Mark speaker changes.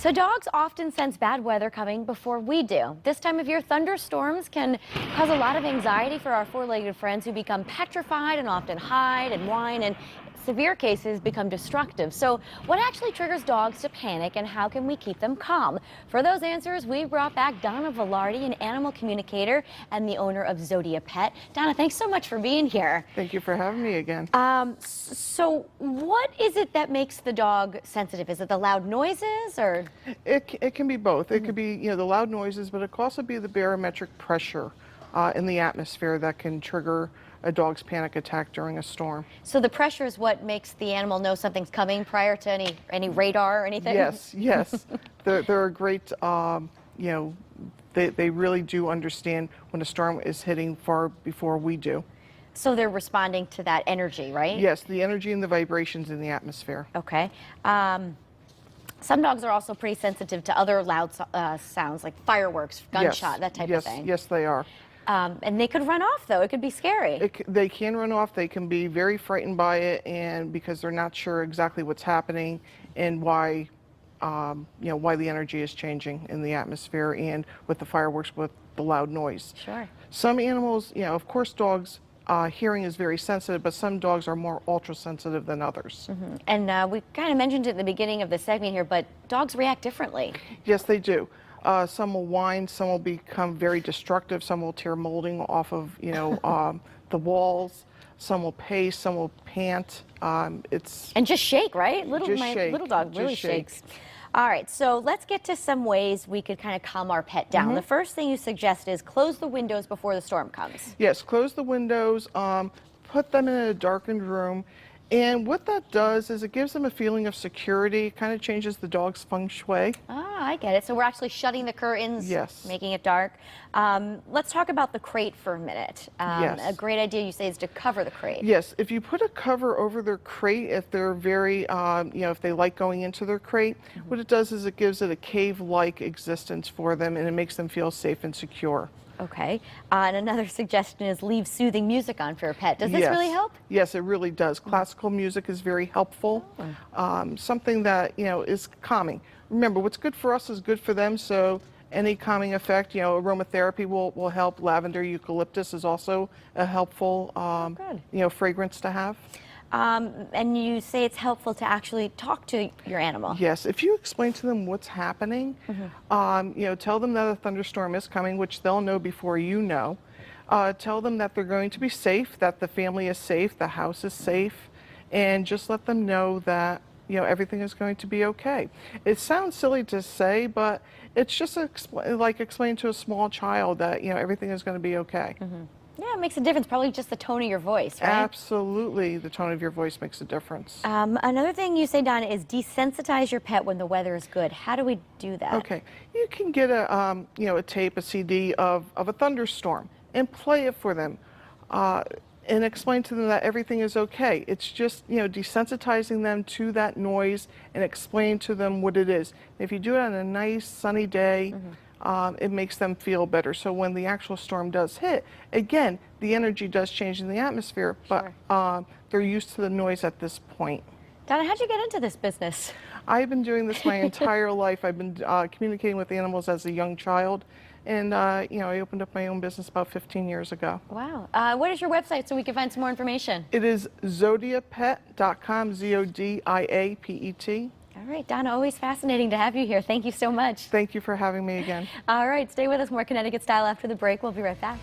Speaker 1: So dogs often sense bad weather coming before we do. This time of year, thunderstorms can cause a lot of anxiety for our four-legged friends who become petrified and often hide and whine, and severe cases become destructive. So what actually triggers dogs to panic, and how can we keep them calm? For those answers, we brought back Donna Velarde, an animal communicator and the owner of Zodia Pet. Donna, thanks so much for being here.
Speaker 2: Thank you for having me again.
Speaker 1: So what is it that makes the dog sensitive? Is it the loud noises, or?
Speaker 2: It can be both. It could be, the loud noises, but it could also be the barometric pressure in the atmosphere that can trigger a dog's panic attack during a storm.
Speaker 1: So the pressure is what makes the animal know something's coming prior to any radar or anything?
Speaker 2: Yes, yes. They're a great, they really do understand when a storm is hitting far before we do.
Speaker 1: So they're responding to that energy, right?
Speaker 2: Yes, the energy and the vibrations in the atmosphere.
Speaker 1: Okay. Some dogs are also pretty sensitive to other loud sounds like fireworks, gunshot, that type of thing.
Speaker 2: Yes, they are.
Speaker 1: And they could run off, though. It could be scary.
Speaker 2: They can run off. They can be very frightened by it, and because they're not sure exactly what's happening and why, why the energy is changing in the atmosphere and with the fireworks, with the loud noise.
Speaker 1: Sure.
Speaker 2: Some animals, of course, dogs. Hearing is very sensitive, but some dogs are more ultra sensitive than others.
Speaker 1: Mm-hmm. And we kind of mentioned it at the beginning of the segment here, but dogs react differently.
Speaker 2: Yes, they do. Some will whine, some will become very destructive, some will tear molding off of, the walls, some will pace, some will pant. And
Speaker 1: just shake, right?
Speaker 2: Little
Speaker 1: dog really shakes. All right, so let's get to some ways we could kind of calm our pet down. Mm-hmm. The first thing you suggest is close the windows before the storm comes.
Speaker 2: Yes, close the windows, put them in a darkened room. And what that does is it gives them a feeling of security. It kind of changes the dog's feng shui.
Speaker 1: Ah, I get it. So we're actually shutting the curtains,
Speaker 2: yes,
Speaker 1: making it dark. Let's talk about the crate for a minute.
Speaker 2: Yes.
Speaker 1: A great idea, you say, is to cover the crate.
Speaker 2: Yes, if you put a cover over their crate, if they're very, if they like going into their crate, mm-hmm, what it does is it gives it a cave-like existence for them, and it makes them feel safe and secure.
Speaker 1: Okay. And another suggestion is leave soothing music on for your pet. Does this really help?
Speaker 2: Yes, it really does. Classical music is very helpful. Oh. Something that, is calming. Remember, what's good for us is good for them, so any calming effect, aromatherapy will help. Lavender, eucalyptus is also a helpful, fragrance to have.
Speaker 1: And you say it's helpful to actually talk to your animal.
Speaker 2: Yes, if you explain to them what's happening, mm-hmm, tell them that a thunderstorm is coming, which they'll know before you know. Tell them that they're going to be safe, that the family is safe, the house is safe, and just let them know that, everything is going to be okay. It sounds silly to say, but it's just like explaining to a small child that, everything is going to be okay.
Speaker 1: Mm-hmm. Yeah, it makes a difference. Probably just the tone of your voice, right?
Speaker 2: Absolutely. The tone of your voice makes a difference.
Speaker 1: Another thing you say, Donna, is desensitize your pet when the weather is good. How do we do that?
Speaker 2: Okay. You can get a tape, a CD of a thunderstorm and play it for them and explain to them that everything is okay. It's just, desensitizing them to that noise and explain to them what it is. If you do it on a nice sunny day, mm-hmm, it makes them feel better. So when the actual storm does hit, again, the energy does change in the atmosphere, but sure, they're used to the noise at this point.
Speaker 1: Donna, how'd you get into this business?
Speaker 2: I've been doing this my entire life. I've been communicating with animals as a young child, and I opened up my own business about 15 years ago.
Speaker 1: Wow. What is your website so we can find some more information?
Speaker 2: It is zodiapet.com, ZODIAPET.
Speaker 1: All right, Donna, always fascinating to have you here. Thank you so much.
Speaker 2: Thank you for having me again.
Speaker 1: All right, stay with us. More Connecticut Style after the break. We'll be right back.